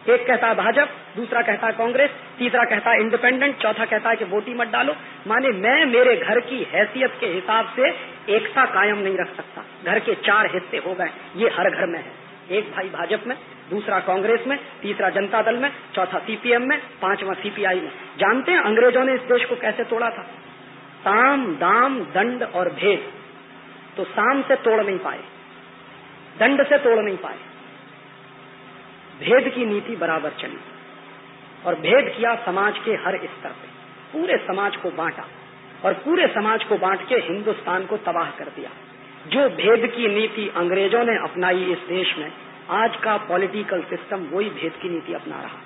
एक कहता है भाजपा, दूसरा कहता है कांग्रेस, तीसरा कहता है इंडिपेंडेंट, चौथा कहता है कि वोट ही मत डालो। माने मैं मेरे घर की हैसियत के हिसाब से एकता कायम नहीं रख सकता। घर के 4 हिस्से हो गए, ये हर घर में है। एक भाई भाजपा में, दूसरा कांग्रेस में, तीसरा जनता दल में, चौथा सीपीएम में, पांचवा सीपीआई में। जानते हैं अंग्रेजों ने इस देश को कैसे तोड़ा था? साम, दाम, दंड और भेद। तो साम से तोड़ नहीं पाए, दंड से तोड़ नहीं पाए, भेद की नीति बराबर चली और भेद किया समाज के हर स्तर पे, पूरे समाज को बांटा और पूरे समाज को बांट के हिंदुस्तान को तबाह कर दिया। जो भेद की नीति अंग्रेजों ने अपनाई इस देश में, आज का पॉलिटिकल सिस्टम वही भेद की नीति अपना रहा।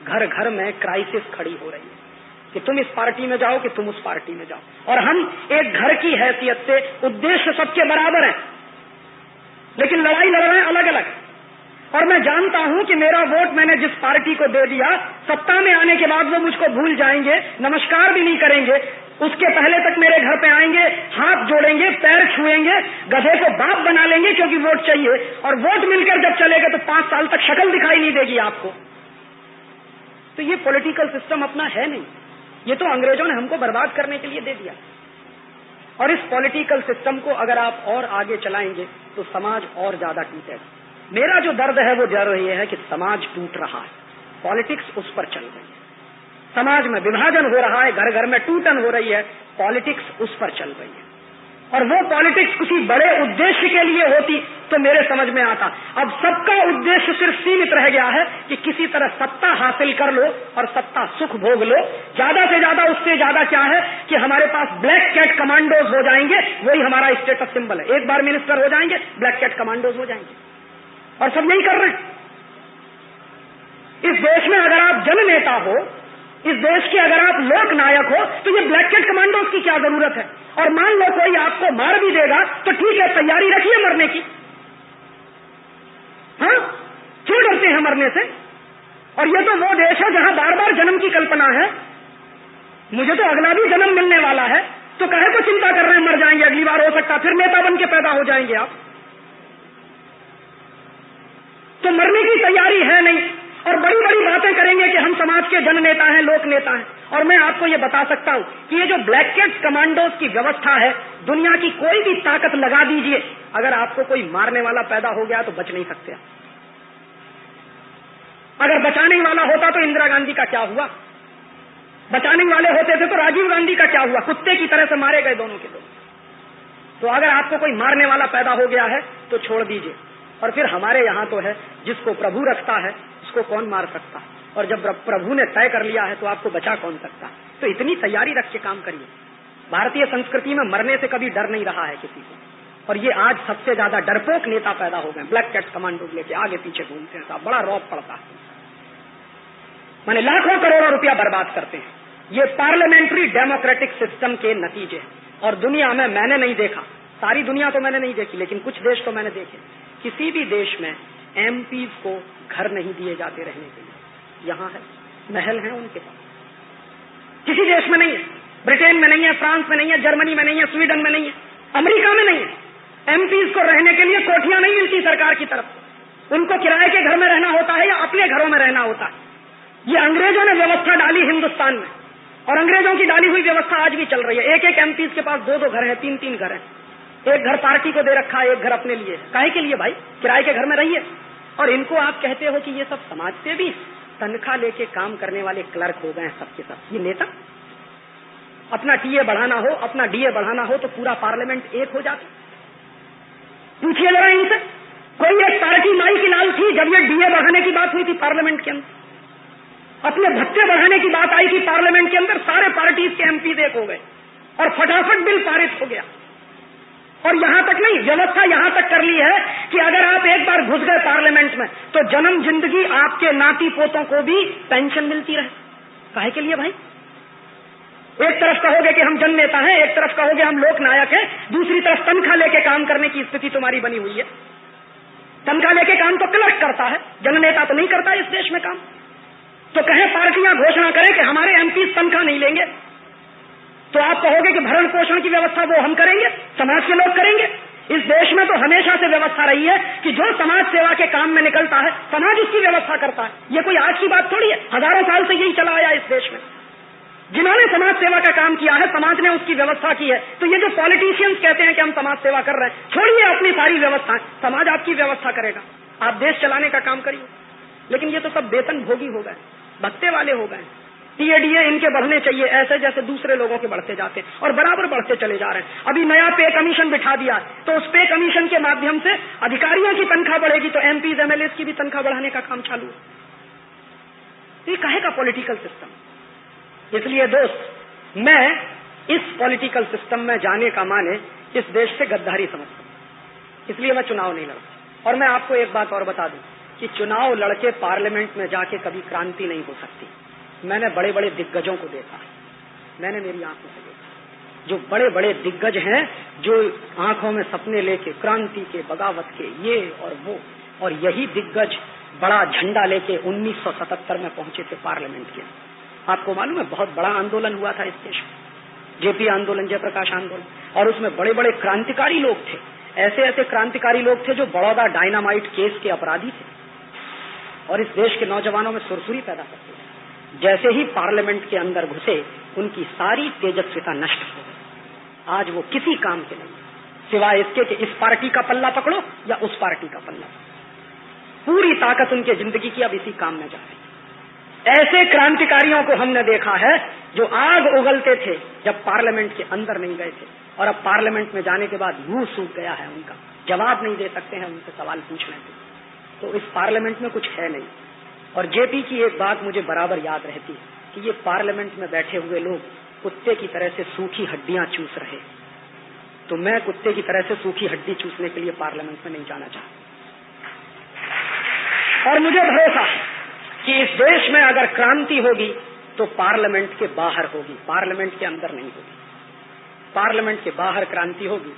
घर घर में क्राइसिस खड़ी हो रही है कि तुम इस पार्टी में जाओ कि तुम उस पार्टी में जाओ, और हम एक घर की हैसियत से उद्देश्य सबके बराबर हैं, लेकिन लड़ाई लड़ रहे हैं अलग अलग। और मैं जानता हूं कि मेरा वोट मैंने जिस पार्टी को दे दिया, सत्ता में आने के बाद वो मुझको भूल जाएंगे, नमस्कार भी नहीं करेंगे, उसके पहले तक मेरे घर पे आएंगे, हाथ जोड़ेंगे, पैर छुएंगे, गधे को बाप बना लेंगे क्योंकि वोट चाहिए। और वोट मिलकर जब चलेगा तो 5 साल तक शक्ल दिखाई नहीं देगी आपको। तो ये पॉलिटिकल सिस्टम अपना है नहीं, ये तो अंग्रेजों ने हमको बर्बाद करने के लिए दे दिया। और इस पॉलिटिकल सिस्टम को अगर आप और आगे चलाएंगे तो समाज और ज्यादा टूटेगा। मेरा जो दर्द है वो दर्द ये है कि समाज टूट रहा है, पॉलिटिक्स उस पर चल रही है, समाज में विभाजन हो रहा है, घर घर में टूटन हो रही है, पॉलिटिक्स उस पर चल रही है। और वो पॉलिटिक्स किसी बड़े उद्देश्य के लिए होती तो मेरे समझ में आता। अब सबका उद्देश्य सिर्फ सीमित रह गया है कि किसी तरह सत्ता हासिल कर लो और सत्ता सुख भोग लो। ज्यादा से ज्यादा, उससे ज्यादा क्या है कि हमारे पास ब्लैक कैट कमांडोज हो जाएंगे, वही हमारा स्टेटस सिंबल है। एक बार मिनिस्टर हो जाएंगे, ब्लैक कैट कमांडोज हो जाएंगे, और सब यही कर रहे हैं। इस देश में अगर आप जननेता हो, इस देश के अगर आप लोक नायक हो, तो ये ब्लैक कैट कमांडोज की क्या जरूरत है? और मान लो कोई आपको मार भी देगा तो ठीक है, तैयारी रखिए मरने की। हाँ, क्यों डरते हैं मरने से? और ये तो वो देश है जहां बार बार जन्म की कल्पना है। मुझे तो अगला भी जन्म मिलने वाला है, तो काहे को चिंता कर रहे हैं? मर जाएंगे अगली बार, हो सकता फिर नेता बन के पैदा हो जाएंगे आप। तो मरने की तैयारी है नहीं, और बड़ी बड़ी बातें करेंगे कि हम समाज के जन नेता हैं, लोक नेता हैं। और मैं आपको ये बता सकता हूं कि ये जो ब्लैक कैट कमांडोज की व्यवस्था है, दुनिया की कोई भी ताकत लगा दीजिए, अगर आपको कोई मारने वाला पैदा हो गया तो बच नहीं सकते। अगर बचाने वाला होता तो इंदिरा गांधी का क्या हुआ? बचाने वाले होते थे तो राजीव गांधी का क्या हुआ? कुत्ते की तरह से मारे गए दोनों के दोनों। तो अगर आपको कोई मारने वाला पैदा हो गया है तो छोड़ दीजिए। और फिर हमारे यहाँ तो है, जिसको प्रभु रखता है उसको कौन मार सकता, और जब प्रभु ने तय कर लिया है तो आपको बचा कौन सकता। तो इतनी तैयारी रख के काम करिए। भारतीय संस्कृति में मरने से कभी डर नहीं रहा है किसी को, और ये आज सबसे ज्यादा डरपोक नेता पैदा हो गए, ब्लैक कैट कमांडो लेके आगे पीछे घूमते हैं, साहब बड़ा रौब पड़ता है। माने लाखों करोड़ों रुपया बर्बाद करते हैं। ये पार्लियामेंट्री डेमोक्रेटिक सिस्टम के नतीजे हैं। और दुनिया में मैंने नहीं देखा, सारी दुनिया तो मैंने नहीं देखी, लेकिन कुछ देश तो मैंने देखे, किसी भी देश में एमपीज को घर नहीं दिए जाते रहने के लिए। यहाँ है, महल है उनके पास, किसी देश में नहीं है। ब्रिटेन में नहीं है, फ्रांस में नहीं है, जर्मनी में नहीं है, स्वीडन में नहीं है, अमेरिका में नहीं है। एमपीज को रहने के लिए कोठियां नहीं मिलती सरकार की तरफ, उनको किराए के घर में रहना होता है या अपने घरों में रहना होता है। ये अंग्रेजों ने व्यवस्था डाली हिंदुस्तान में, और अंग्रेजों की डाली हुई व्यवस्था आज भी चल रही है। एक एक एमपीज के पास 2-2 घर है, 3-3 घर है। एक घर पार्टी को दे रखा है, एक घर अपने लिए। काहे के लिए भाई? किराए के घर में रहिए। और इनको आप कहते हो कि ये सब समाज से भी तनख्वाह लेके काम करने वाले क्लर्क हो गए हैं सबके सब। ये नेता? अपना टीए बढ़ाना हो, अपना डीए बढ़ाना हो तो पूरा पार्लियामेंट एक हो जाता। पूछिए जरा इनसे, कोई एक पार्टी माई की लाल थी जब ये डीए बढ़ाने की बात हुई थी पार्लियामेंट के अंदर? अपने भत्ते बढ़ाने की बात आई थी पार्लियामेंट के अंदर, सारे पार्टीज के एमपी एक हो गए और फटाफट बिल पारित हो गया। और यहां तक नहीं, व्यवस्था यहां तक कर ली है कि अगर आप एक बार घुस गए पार्लियामेंट में तो जन्म जिंदगी आपके नाती पोतों को भी पेंशन मिलती रहे। काहे के लिए भाई? एक तरफ कहोगे कि हम जन नेता हैं, एक तरफ कहोगे हम लोक नायक हैं, दूसरी तरफ तनख्वाह लेके काम करने की स्थिति तुम्हारी बनी हुई है। तनख्वाह लेके काम तो क्लर्क करता है, जन नेता तो नहीं करता इस देश में काम। तो कहे पार्टियां घोषणा करें कि हमारे एमपी तनख्वाह नहीं लेंगे, तो आप कहोगे कि भरण पोषण की व्यवस्था वो हम करेंगे, समाज के लोग करेंगे। इस देश में तो हमेशा से व्यवस्था रही है कि जो समाज सेवा के काम में निकलता है समाज उसकी व्यवस्था करता है। ये कोई आज की बात थोड़ी है, हजारों साल से यही चला आया इस देश में। जिन्होंने समाज सेवा का काम किया है समाज ने उसकी व्यवस्था की है। तो ये जो पॉलिटिशियंस कहते हैं कि हम समाज सेवा कर रहे हैं, छोड़िए अपनी सारी व्यवस्थाएं, समाज आपकी व्यवस्था करेगा, आप देश चलाने का काम करिए। लेकिन ये तो सब वेतन भोगी हो गए, भत्ते वाले हो गए। टीएडीए इनके बढ़ने चाहिए ऐसे जैसे दूसरे लोगों के बढ़ते जाते हैं और बराबर बढ़ते चले जा रहे हैं। अभी नया पे कमीशन बिठा दिया तो उस पे कमीशन के माध्यम से अधिकारियों की तनख्वाह बढ़ेगी तो एमपीज एमएलए की भी तनख्वाह बढ़ाने का काम चालू है। ये काहे का पॉलिटिकल सिस्टम? इसलिए दोस्त, मैं इस पॉलिटिकल सिस्टम में जाने का माने इस देश से गद्दारी समझता हूं, इसलिए मैं चुनाव नहीं लड़ता। और मैं आपको एक बात और बता दूं कि चुनाव लड़के पार्लियामेंट में जाके कभी क्रांति नहीं हो सकती। मैंने बड़े बड़े दिग्गजों को देखा, मैंने मेरी आंखों से देखा, जो बड़े बड़े दिग्गज हैं, जो आंखों में सपने लेके क्रांति के, बगावत के, ये और वो, और यही दिग्गज बड़ा झंडा लेके 1977 में पहुंचे थे पार्लियामेंट के। आपको मालूम है बहुत बड़ा आंदोलन हुआ था इस देश में, जेपी आंदोलन, जयप्रकाश आंदोलन, और उसमें बड़े बड़े क्रांतिकारी लोग थे। ऐसे ऐसे क्रांतिकारी लोग थे जो बड़ौदा डायनामाइट केस के अपराधी थे और इस देश के नौजवानों में सुरसुरी पैदा करते थे। जैसे ही पार्लियामेंट के अंदर घुसे उनकी सारी तेजस्विता नष्ट हो गई। आज वो किसी काम के नहीं, सिवाय इसके कि इस पार्टी का पल्ला पकड़ो या उस पार्टी का पल्ला। पूरी ताकत उनके जिंदगी की अब इसी काम में जा रही है। ऐसे क्रांतिकारियों को हमने देखा है जो आग उगलते थे जब पार्लियामेंट के अंदर नहीं गए थे, और अब पार्लियामेंट में जाने के बाद मुंह सूख गया है उनका, जवाब नहीं दे सकते हैं उनसे सवाल पूछने के। तो इस पार्लियामेंट में कुछ है नहीं। और जेपी की एक बात मुझे बराबर याद रहती है कि ये पार्लियामेंट में बैठे हुए लोग कुत्ते की तरह से सूखी हड्डियां चूस रहे। तो मैं कुत्ते की तरह से सूखी हड्डी चूसने के लिए पार्लियामेंट में नहीं जाना चाहता। और मुझे भरोसा कि इस देश में अगर क्रांति होगी तो पार्लियामेंट के बाहर होगी, पार्लियामेंट के अंदर नहीं होगी। पार्लियामेंट के बाहर क्रांति होगी